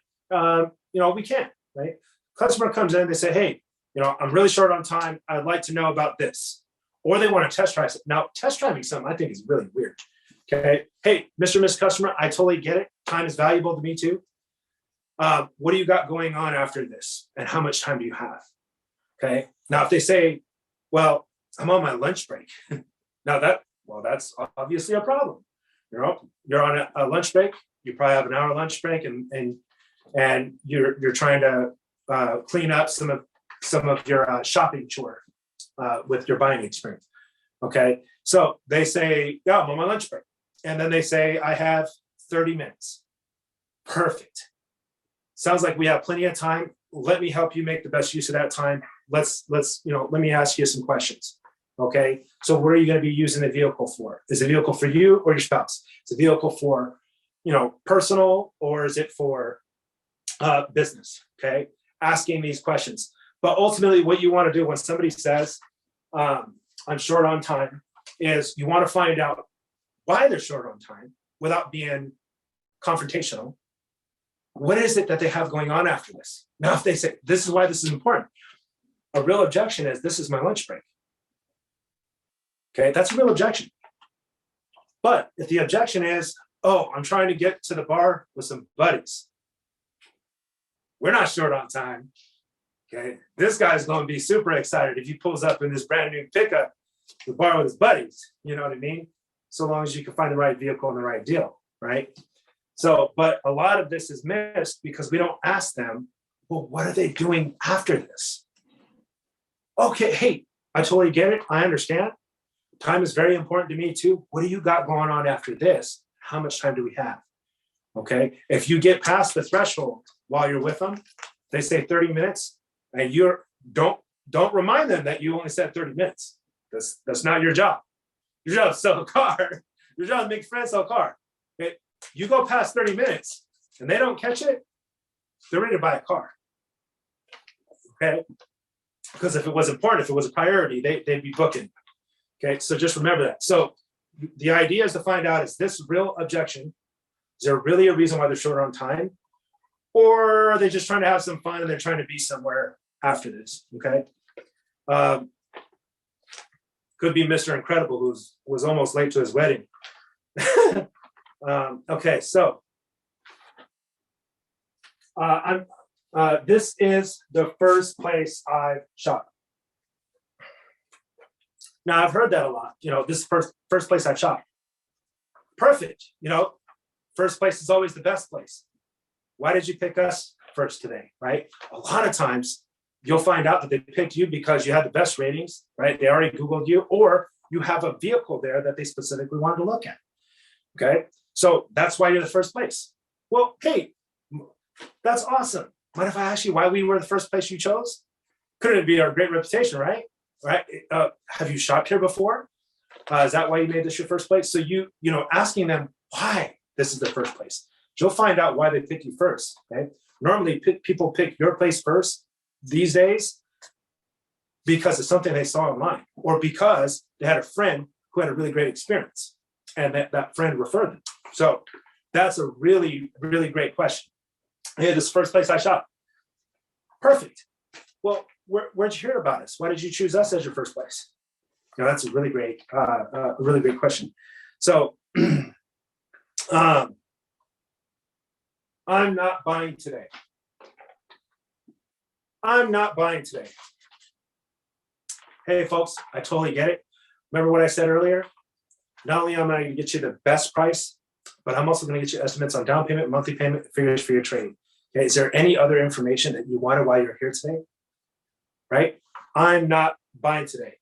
we can't, right? Customer comes in, they say, hey, I'm really short on time. I'd like to know about this. Or they want to test drive it. Now, test driving something I think is really weird. Okay. Hey, Mr. Miss Customer, I totally get it. Time is valuable to me too. What do you got going on after this? And how much time do you have? Okay. Now, if they say, well, I'm on my lunch break. Now that's obviously a problem. You're on a lunch break. You probably have an hour lunch break and you're trying to clean up some of your shopping chore with your buying experience. Okay. So they say, yeah, I'm on my lunch break. And then they say, I have 30 minutes. Perfect. Sounds like we have plenty of time. Let me help you make the best use of that time. Let me ask you some questions. Okay. So what are you going to be using the vehicle for? Is the vehicle for you or your spouse? Is the vehicle for, personal, or is it for business? Okay. Asking these questions. But ultimately what you want to do when somebody says, I'm short on time, is you want to find out why they're short on time without being confrontational. What is it that they have going on after this? Now, if they say, this is why this is important, a real objection is, this is my lunch break. Okay, that's a real objection. But if the objection is, oh, I'm trying to get to the bar with some buddies, we're not short on time. Okay, this guy's going to be super excited if he pulls up in this brand new pickup to the bar with his buddies. You know what I mean? So long as you can find the right vehicle and the right deal, right? So, but a lot of this is missed because we don't ask them, well, what are they doing after this? Okay, hey, I totally get it. I understand. Time is very important to me too. What do you got going on after this? How much time do we have? Okay, if you get past the threshold while you're with them, they say 30 minutes, and don't remind them that you only said 30 minutes. That's not your job. Your job is to sell a car. Your job is to make friends sell a car. Okay? You go past 30 minutes and they don't catch it, they're ready to buy a car. Okay? Because if it was important, if it was a priority, they'd be booking. Okay, so just remember that. So the idea is to find out, is this real objection? Is there really a reason why they're short on time? Or are they just trying to have some fun and they're trying to be somewhere after this? Okay. Because Could be Mr. Incredible, who was almost late to his wedding. Okay, so this is the first place I've shot. Now, I've heard that a lot. This is first place I've shot. Perfect. First place is always the best place. Why did you pick us first today, right? A lot of times you'll find out that they picked you because you had the best ratings, right? They already Googled you, or you have a vehicle there that they specifically wanted to look at. Okay, so that's why you're the first place. Well, hey, that's awesome. Mind if I ask you why we were the first place you chose? Couldn't it be our great reputation, right? Right? Have you shopped here before? Is that why you made this your first place? So asking them why this is the first place. You'll find out why they pick you first. Okay. Normally, people pick your place first these days because it's something they saw online, or because they had a friend who had a really great experience, and that friend referred them. So that's a really, really great question. Hey, this first place I shop. Perfect. Well, where'd you hear about us? Why did you choose us as your first place? That's a really great question. So I'm not buying today. I'm not buying today. Hey, folks, I totally get it. Remember what I said earlier? Not only am I going to get you the best price, but I'm also going to get you estimates on down payment, monthly payment, figures for your trade. Okay, is there any other information that you wanted while you're here today? Right? I'm not buying today.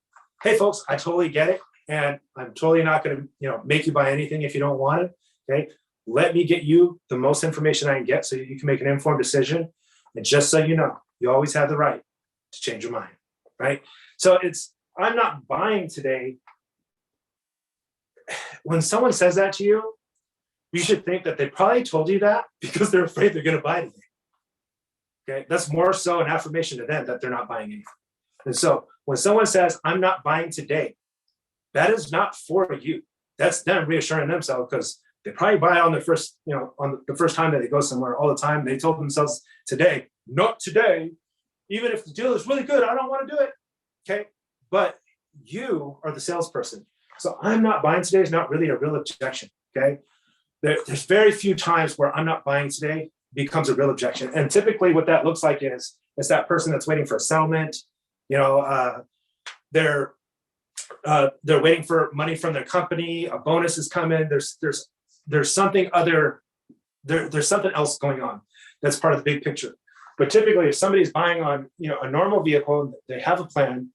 Hey, folks, I totally get it. And I'm totally not going to make you buy anything if you don't want it. Okay, let me get you the most information I can get so you can make an informed decision. And just so you know, you always have the right to change your mind. Right? So I'm not buying today. When someone says that to you, you should think that they probably told you that because they're afraid they're going to buy today. Okay, that's more so an affirmation to them that they're not buying anything. And so when someone says, I'm not buying today, that is not for you. That's them reassuring themselves, because they probably buy on the first time that they go somewhere all the time. They told themselves today, not today. Even if the deal is really good, I don't want to do it. Okay, but you are the salesperson. So I'm not buying today is not really a real objection. Okay, there's very few times where I'm not buying today becomes a real objection. And typically what that looks like is that person that's waiting for a settlement. They're waiting for money from their company. A bonus is coming. There's something there's something else going on that's part of the big picture. But typically, if somebody's buying on a normal vehicle, they have a plan.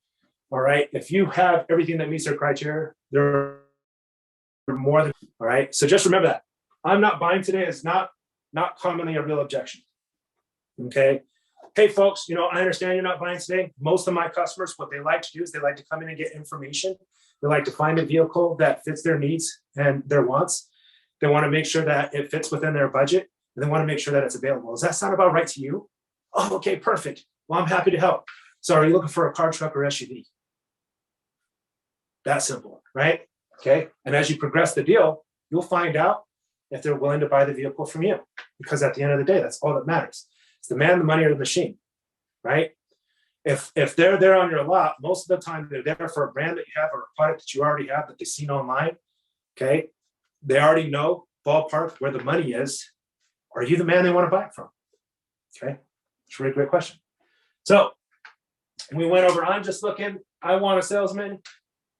All right. If you have everything that meets their criteria, they're more than all right. So just remember that I'm not buying today is not commonly a real objection. Okay. Hey, folks, I understand you're not buying today. Most of my customers, what they like to do is they like to come in and get information. They like to find a vehicle that fits their needs and their wants. They want to make sure that it fits within their budget, and they want to make sure that it's available. Does that sound about right to you? Oh, okay, perfect. Well, I'm happy to help. So are you looking for a car, truck, or SUV? That simple, right? Okay. And as you progress the deal, you'll find out if they're willing to buy the vehicle from you, because at the end of the day, that's all that matters. It's the man, the money, or the machine, right? If they're there on your lot, most of the time they're there for a brand that you have or a product that you already have that they've seen online. Okay. They already know ballpark where the money is. Are you the man they want to buy it from? Okay. It's a really great question. So we went over, I'm just looking, I want a salesman.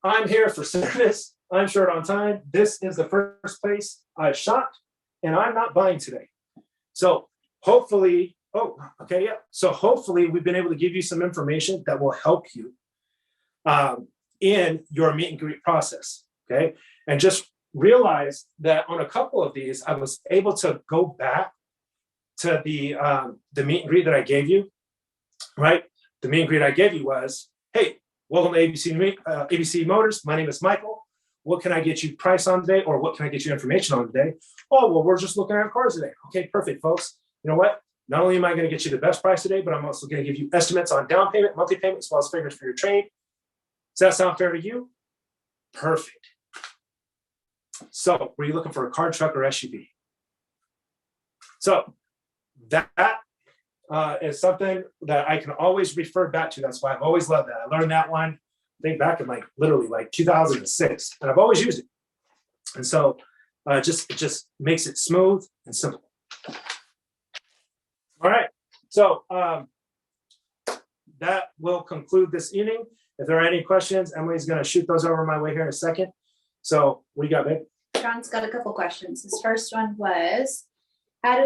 I'm here for service. I'm short on time. This is the first place I shot, and I'm not buying today. So hopefully, So hopefully we've been able to give you some information that will help you in your meet and greet process. Okay. And just realize that on a couple of these, I was able to go back to the meet and greet that I gave you, right? The meet and greet I gave you was, hey, welcome to ABC Motors. My name is Michael. What can I get you price on today? Or what can I get you information on today? Oh, well, we're just looking at cars today. Okay, perfect, folks. You know what? Not only am I going to get you the best price today, but I'm also going to give you estimates on down payment, monthly payment, as well as figures for your trade. Does that sound fair to you? Perfect. So were you looking for a car, truck, or SUV? So that is something that I can always refer back to. That's why I've always loved that. I learned that one think back in literally 2006, and I've always used it. And so it just makes it smooth and simple. All right, so that will conclude this evening. If there are any questions, Emily's going to shoot those over my way here in a second. So what do you got, babe? John's got a couple questions. His first one was, how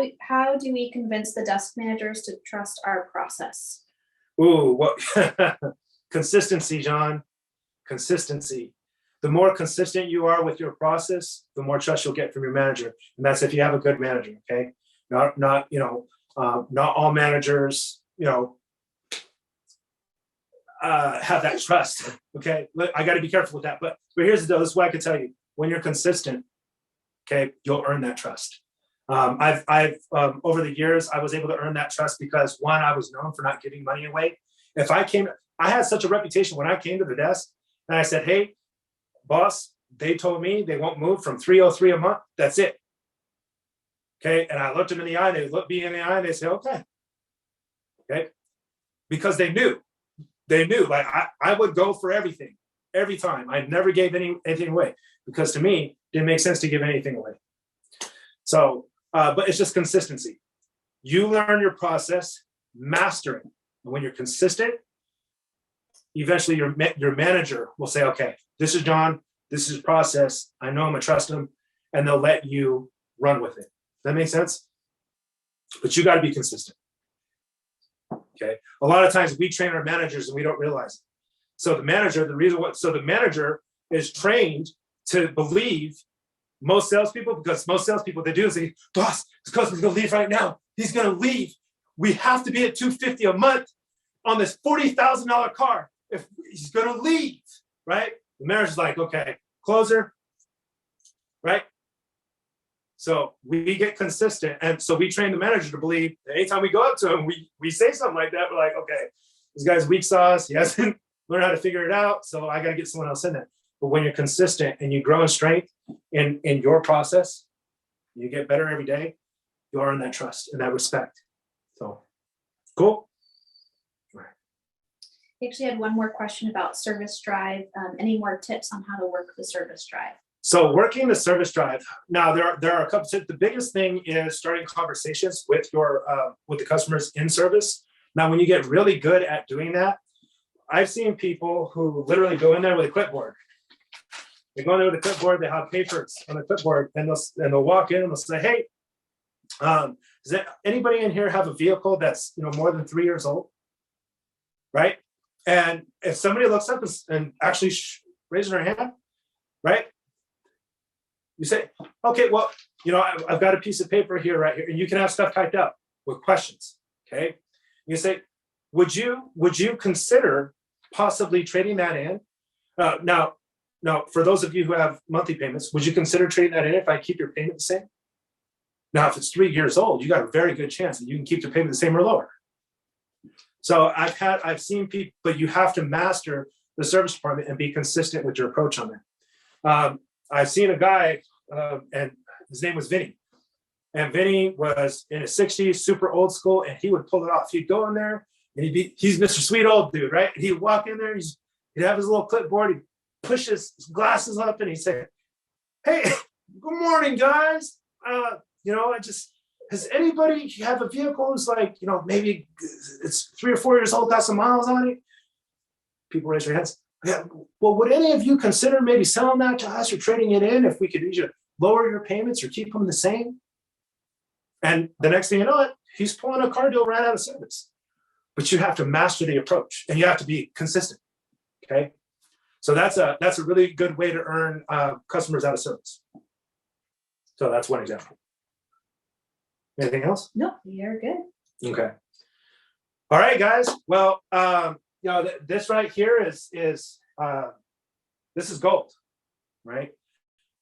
do we convince the desk managers to trust our process? Ooh, what? Consistency, John. Consistency. The more consistent you are with your process, the more trust you'll get from your manager. And that's if you have a good manager, okay? Not all managers, have that trust, okay? I got to be careful with that. But here's the deal. This is what I can tell you. When you're consistent, okay, you'll earn that trust. I've over the years, I was able to earn that trust because, one, I was known for not giving money away. I had such a reputation when I came to the desk and I said, hey, boss, they told me they won't move from 303 a month. That's it. Okay. And I looked them in the eye, they looked me in the eye and they said, okay. Okay. Because they knew, like I would go for everything, every time. I never gave anything away because to me, it didn't make sense to give anything away. So, but it's just consistency. You learn your process, master it. And when you're consistent, eventually your manager will say, okay, this is John, this is his process. I know I'm gonna trust him, and they'll let you run with it. Does that make sense? But you got to be consistent. Okay. A lot of times we train our managers and we don't realize it. So the manager is trained to believe most salespeople, because most salespeople, they do is say, boss, this customer's gonna leave right now. He's gonna leave. We have to be at $250 a month on this $40,000 car if he's gonna leave, right? The manager's like, okay, closer, right? So we get consistent, and so we train the manager to believe that anytime we go up to him, we say something like that, we're like, okay, this guy's weak sauce, he hasn't learned how to figure it out, so I got to get someone else in there. But when you're consistent and you grow in strength in your process, you get better every day, you earn that trust and that respect. So, cool. We actually had one more question about service drive. Any more tips on how to work the service drive? So working the service drive. Now there are a couple tips. The biggest thing is starting conversations with the customers in service. Now, when you get really good at doing that, I've seen people who literally go in there with a clipboard. They go in there with a clipboard. They have papers on the clipboard, and they'll walk in and they'll say, "Hey, does anybody in here have a vehicle that's more than 3 years old?" Right? And if somebody looks up and actually raises their hand, right? You say, okay, well, I've got a piece of paper here, right here, and you can have stuff typed up with questions, okay? You say, would you consider possibly trading that in? Now, for those of you who have monthly payments, would you consider trading that in if I keep your payment the same? Now, if it's 3 years old, you got a very good chance that you can keep the payment the same or lower. So I've seen people, but you have to master the service department and be consistent with your approach on it. I've seen a guy, and his name was Vinny. And Vinny was in his 60s, super old school, and he would pull it off. He'd go in there, and he's Mr. Sweet Old Dude, right? He'd walk in there, he'd have his little clipboard, he'd push his glasses up, and he'd say, "Hey, good morning, guys. Does anybody have a vehicle who's maybe it's 3 or 4 years old, got some miles on it?" People raise their hands. Yeah. Well, would any of you consider maybe selling that to us or trading it in if we could either lower your payments or keep them the same? And the next thing you know, he's pulling a car deal right out of service. But you have to master the approach and you have to be consistent. Okay. So that's a really good way to earn customers out of service. So that's one example. Anything else? No, you're good. Okay. All right, guys. Well, this right here is this is gold, right?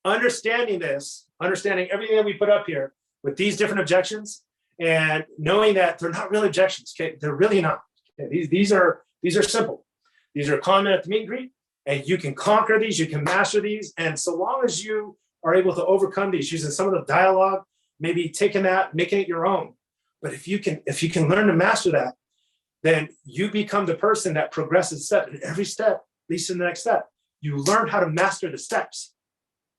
Understanding everything that we put up here with these different objections, and knowing that they're not really objections. Okay, they're really not. Okay? These are simple. These are common at the meet and greet, and you can conquer these. You can master these, and so long as you are able to overcome these using some of the dialogue, maybe taking that, making it your own. But if you can learn to master that, then you become the person that progresses every step leads to the next step. You learn how to master the steps.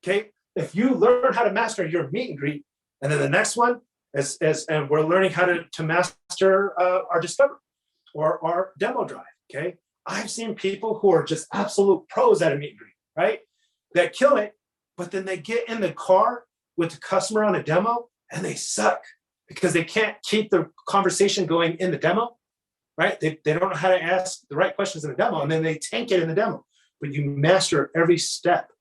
Okay. If you learn how to master your meet and greet, and then the next one is and we're learning how to master our discovery or our demo drive. Okay. I've seen people who are just absolute pros at a meet and greet, right? That kill it, but then they get in the car with the customer on a demo and they suck because they can't keep the conversation going in the demo, right? They don't know how to ask the right questions in the demo, and then they tank it in the demo. But you master every step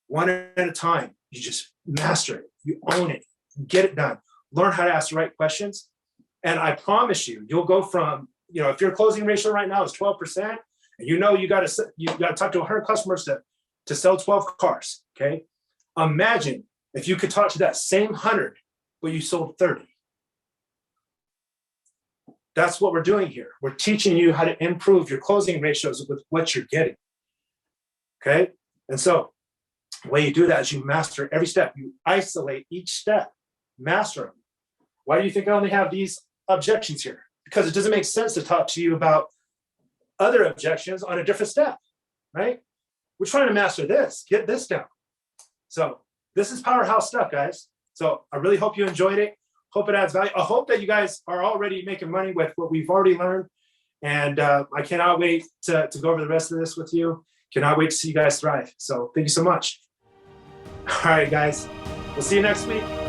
one at a time. You just master it. You own it. You get it done. Learn how to ask the right questions. And I promise you, you'll go from, if your closing ratio right now is 12%, and you got to talk to 100 customers to sell 12 cars, okay? Imagine if you could talk to that same 100, but you sold 30. That's what we're doing here. We're teaching you how to improve your closing ratios with what you're getting, okay? And so the way you do that is you master every step. You isolate each step, master them. Why do you think I only have these objections here? Because it doesn't make sense to talk to you about other objections on a different step, right? We're trying to master this, get this down. So this is powerhouse stuff, guys. So I really hope you enjoyed it. Hope it adds value. I hope that you guys are already making money with what we've already learned. And I cannot wait to go over the rest of this with you. Cannot wait to see you guys thrive. So thank you so much. All right, guys. We'll see you next week.